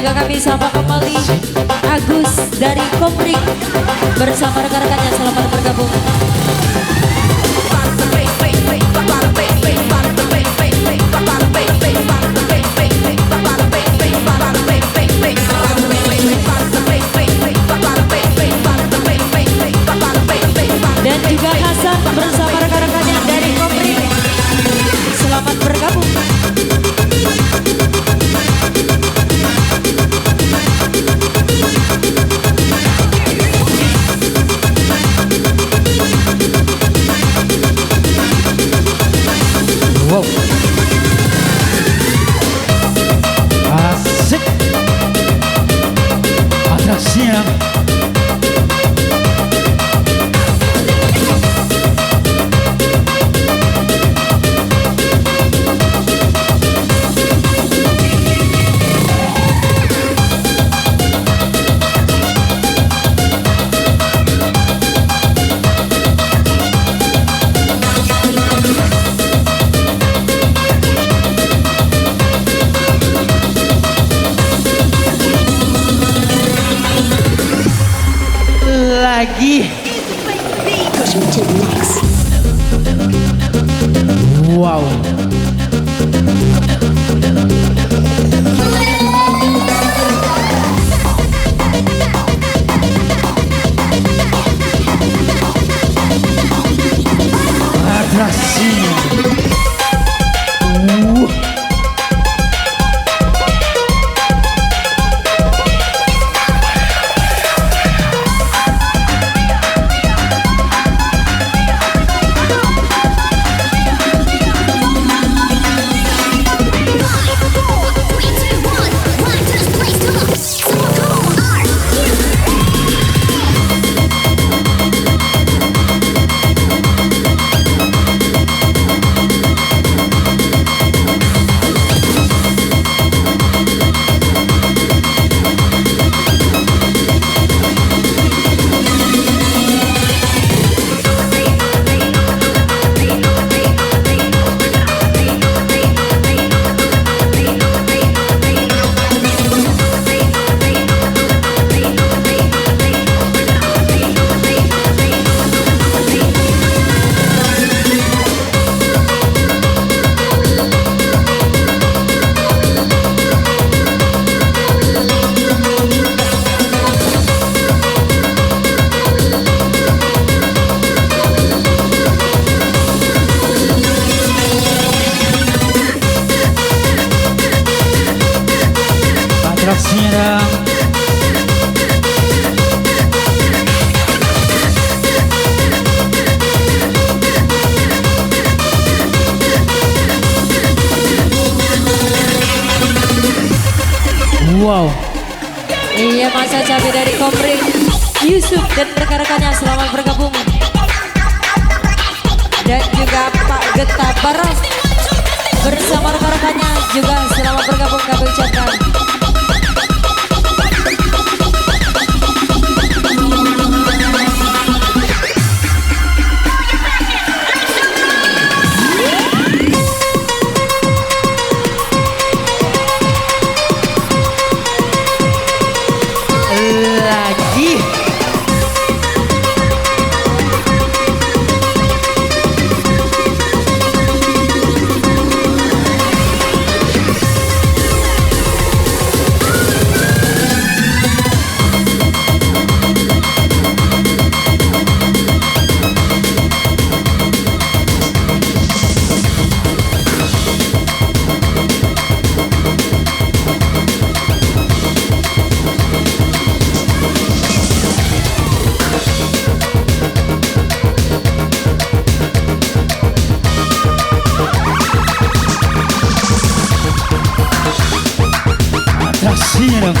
juga kami sapa kembali Agus dari Koprik bersama rekan-rekannya, selamat bergabung. Dan juga Hasan bersama rekan-rekannya dari Koprik, selamat bergabung. Wow, asik, atraksinya. Lagi. Wow. Atraksi. Atraksinya. Wow. Iya, masa cabai dari Koprik, Yusuf dan rekan-rekannya selamat bergabung. Dan juga Pak Geta Baros bersama rekan-rekannya juga selamat bergabung kami ucapkan. Lagi. Atraksinya.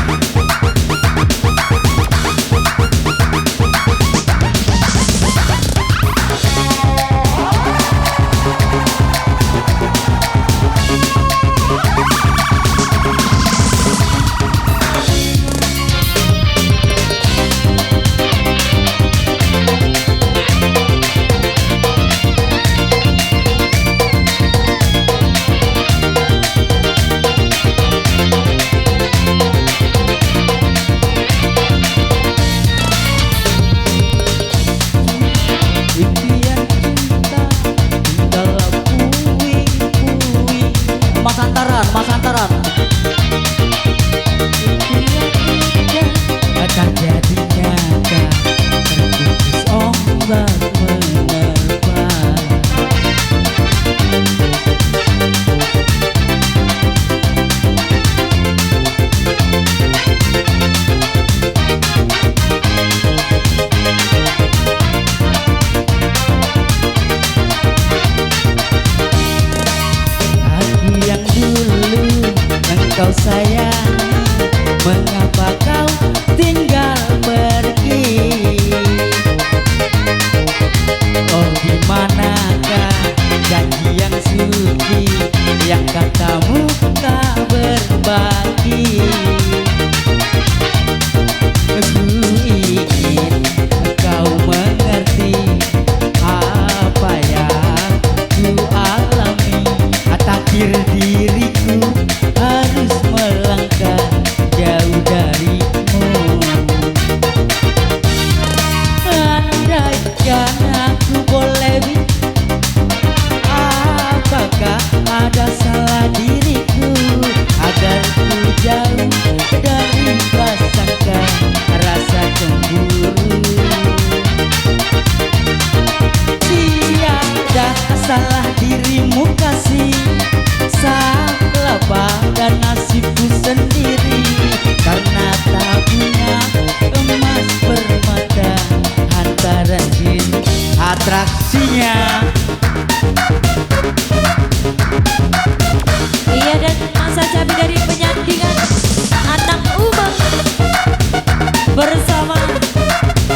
bersama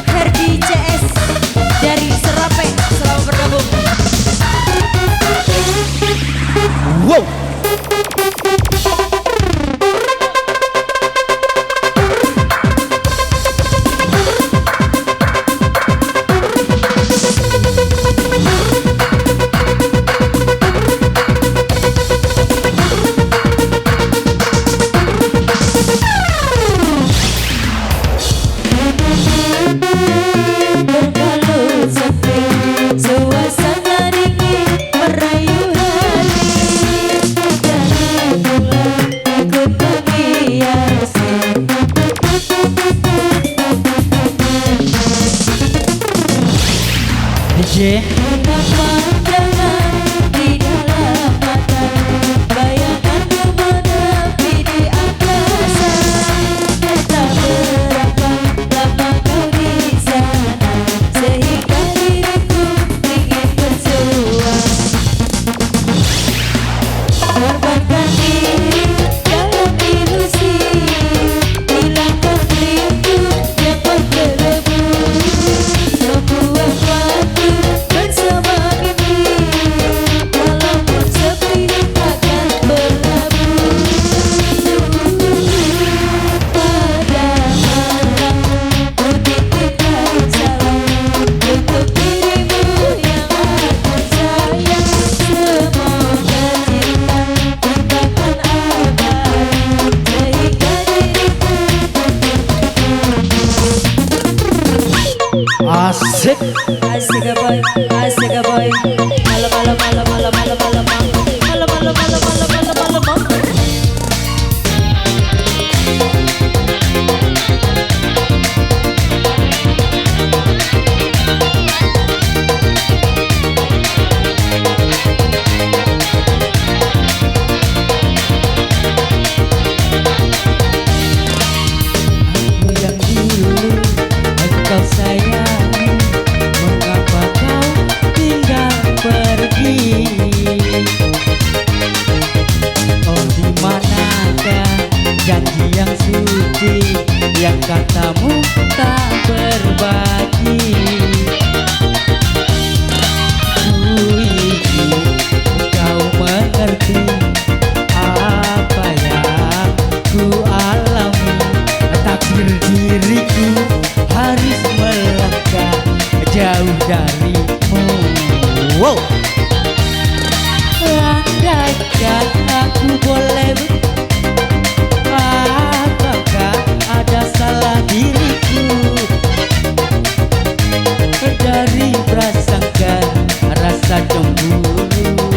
Herdi CS dari Serape. Selamat bergabung. Wow. Berbalut sepi, suasana dingin merayu hati. Jangan pulang, ikut menghiasi. DJ Pandangan di dalam mata, bayanganmu menepi di angkasa. Tak berapa lama kau di sana, sehingga diriku ingin bersua. Korbankan diri dalam ilusi, hilangkan rindu yang berdebu. Membuat waktu bersama kami, walaupun sepi akan berlabuh. Pada malam ku titipkan salam untuk dirimu yang aku sayang. Semoga cinta takkan abadi, sehingga diriku asik. asik boy, asik boy. Malam malam malam malam malam malam malam malam malam malam malam malam malam. Aku yang dulu engkau sayang, mengapa kau tinggal pergi? Oh di manakah janji yang suci yang katamu tak berbagi? Ku ingin kau mengerti apa yang ku alami. Takdir diriku harus melangkah jauh darimu. Wow. Andaikan aku boleh, apakah ada salah diriku dari prasangka rasa cemburu?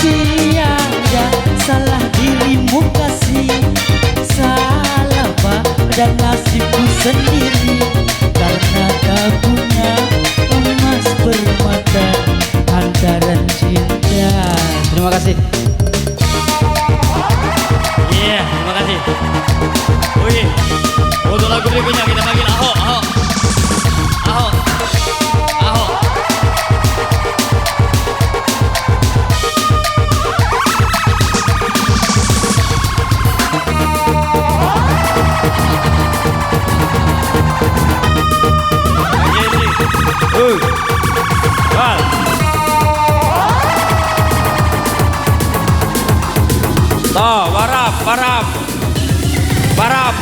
Tiada salah dirimu kasih, salah pada nasibku sendiri, karena tak punya emas permata hantaran cinta. Terima kasih. Iya, terima kasih. Oke, untuk lagu berikutnya kita panggil Ahok, Ahok, Ahok, Ahok. Wal. Toh, warap, warap, warap.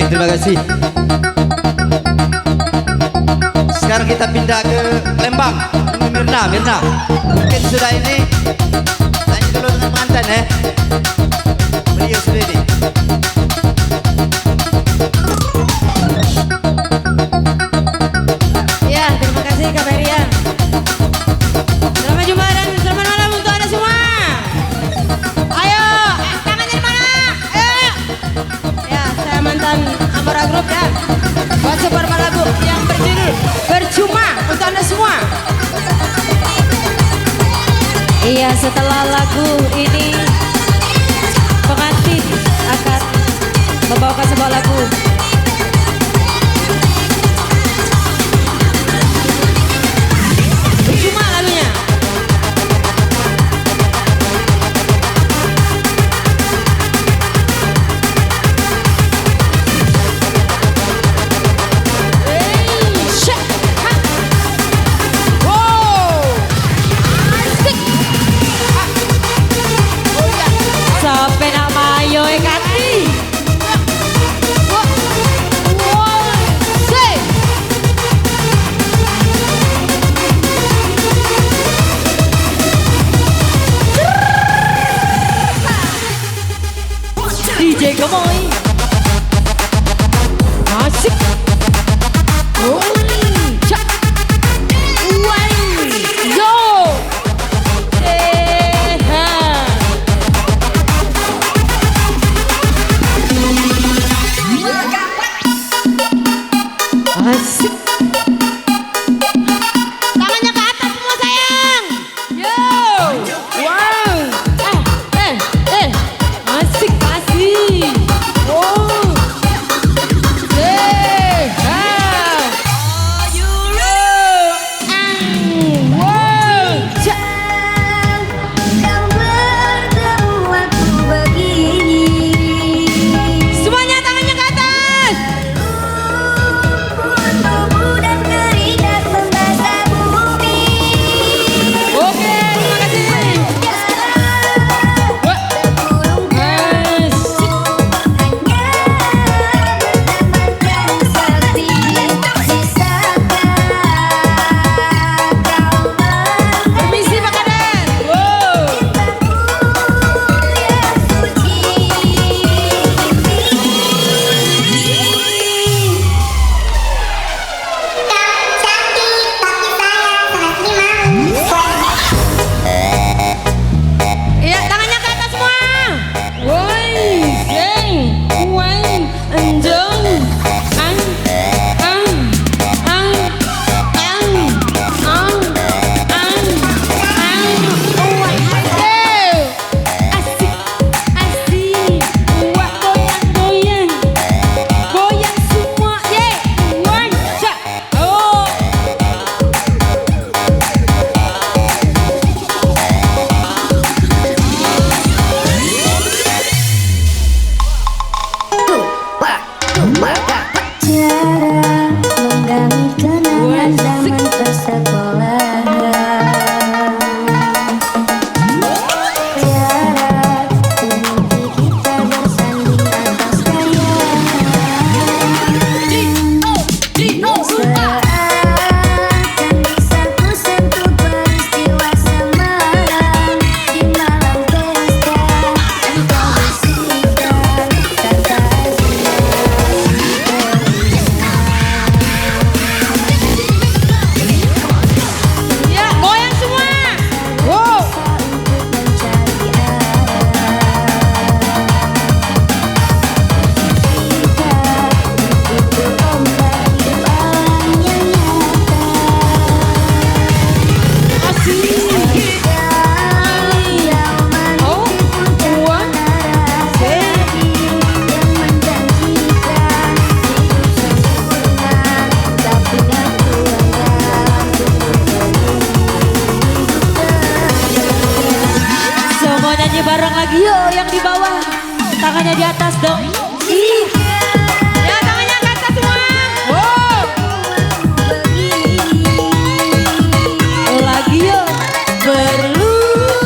terima kasih. Sekarang kita pindah ke Lembang. Mirna. Mungkin sudah ini. Tanya dulu dengan pengantin ya. Beliau sudah ini. Ya, terima kasih Kak Berian. Selamat jumpa dan selamat malam untuk Anda semua. Ayo, tangannya di mana? Ayo. Ya, saya mantan Amora Group ya. Buat sebuah lagu yang berjudul Percuma untuk Anda semua. Iya, setelah lagu ini pengantin akan membawakan sebuah lagu. Percuma lagunya. Sampai nak mayo kati. DJ Gemoy. Asik. Asik. Tangannya ke atas semua sayang. Yo. Wow. Asik asik. Oh. Semuanya tangannya ke atas. Oke, terima kasih. Permisi Pak Kades. Wow. Iya, tangannya ke atas semua. Woi, sing, woi, enjong, ang, ang, ang, ang, ang, ang, ang, woi, asik, asik, wah goyang, goyang semua, ye, woi, cak, oh. Kenangan zaman persekolahan. Jarak berhenti kita bersanding atas kayangan. Seakan bisa ku sentuh peristiwa semalam. Di malam pesta engkau bisikan kata Ya, goyang semua. Wow. mencari arah. Itu ombak di alam yang nyata. Asik. Yang Oh, wah. yang menjanjikan hidup sempurna, tapi aku Semua nyanyi bareng lagi yuk yang di bawah. Tangannya di atas dong. Ya, tangannya ke atas semua. Wow. Lagi yuk. Berlumpur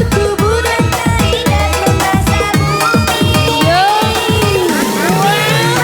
tubuh dan keindah membasah bumi. yo. Wow.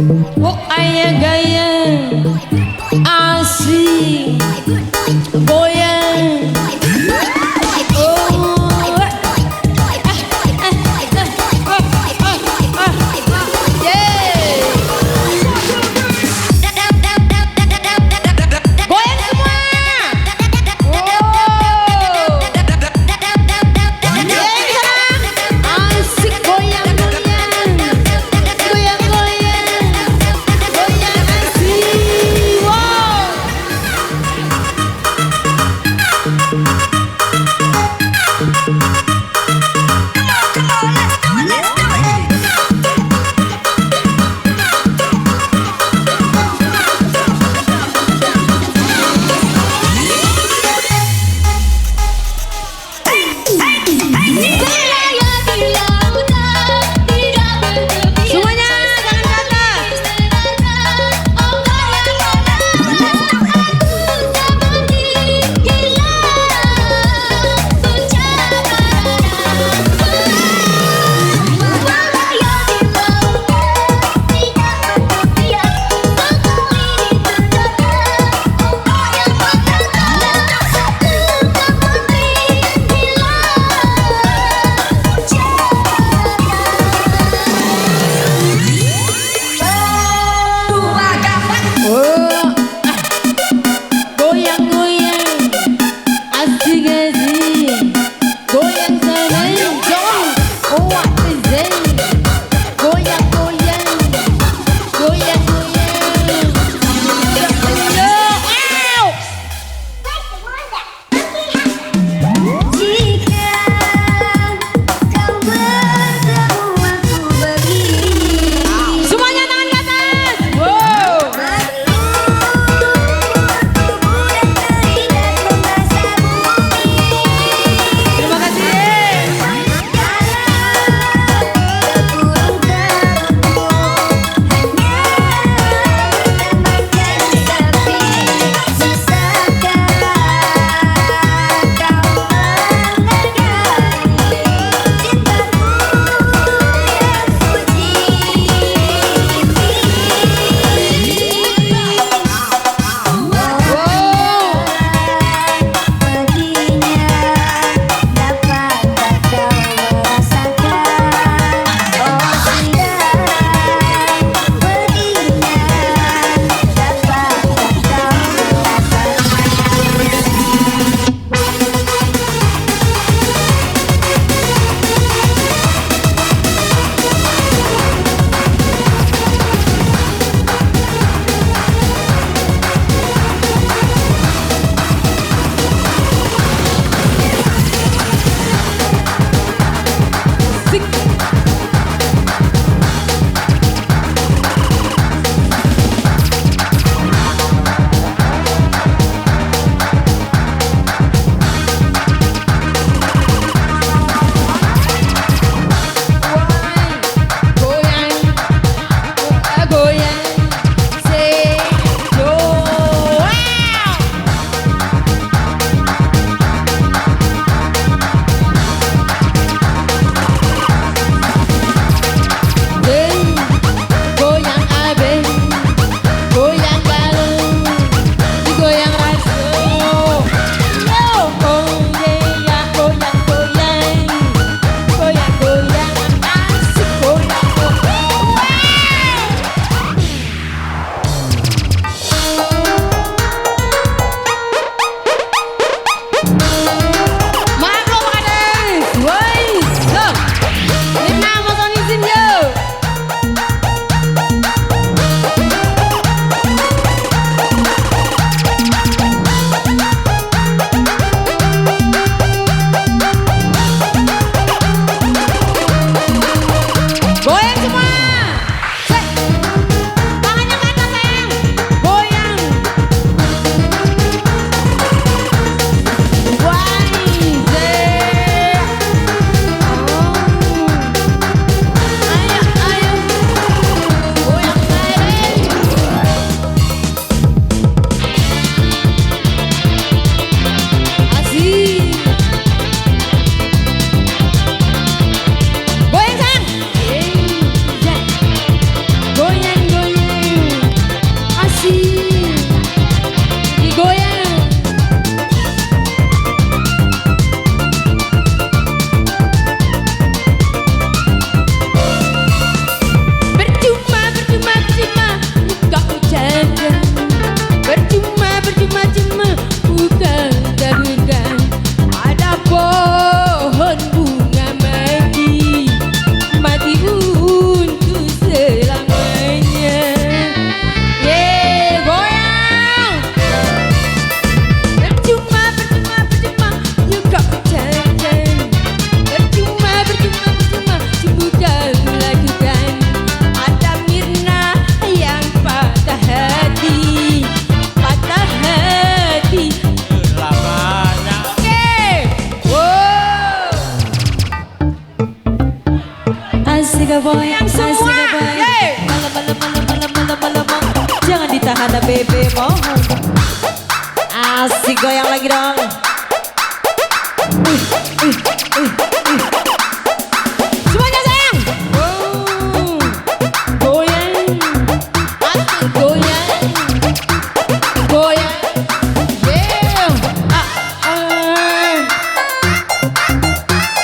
Wok aya gaya asik goyang. Asik boy, Yang semua. asik boy. Yeay. Malam. Jangan ditahan bebe mohon. Asik goyang lagi dong. Semuanya sayang. Goyang. Asik goyang. Goyang. Yeah.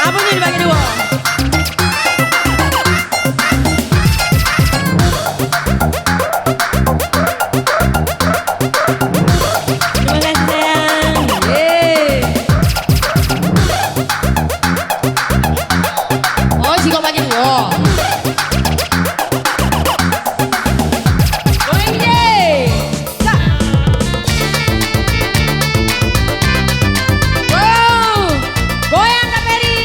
Apa nih dibagi dua? Terima kasih sayang. Yeay. Oh, si kau bagi dua. Goyang yeay. Wow. Goyang Kak Peri.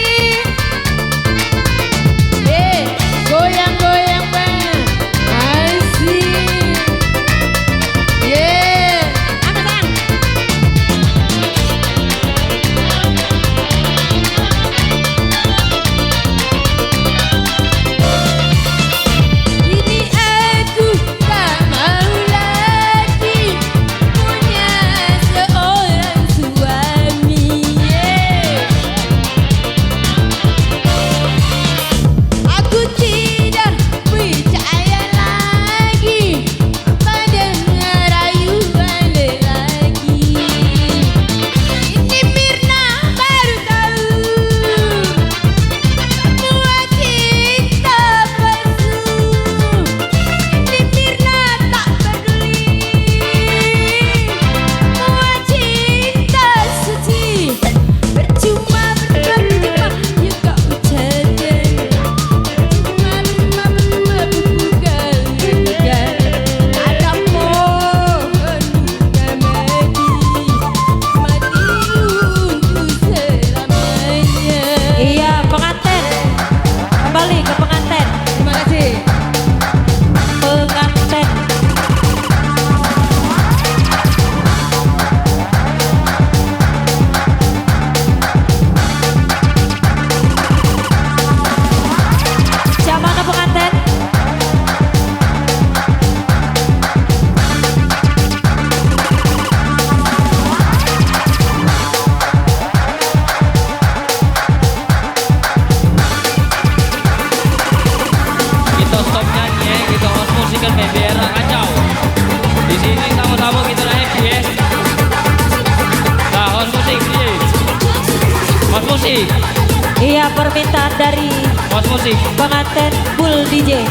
Yeay. Goyang bang. Asik. Yeay. Apa sayang? Kini aku tak mau lagi punya seorang suami. Aku tidak percaya lagi pada rayuan lelaki. Ini Mirna baru tahu semua cinta palsu. Ini Mirna tak peduli semua cinta suci. Percuma juga ucapkan. Percuma bukan ada pohon bukan mati untuk selamanya. Iya, pengantin. Kembali ke pengantin. Terima kasih. Pengantin. Siapa mana pengantin? Kita stop nyanyi ya, kita host musik kan biar kacau. Di sini tamu-tamu kita naik yes. Nah, host musik please. Host musik, Iya, permintaan dari host musik. pengantin Bull DJ.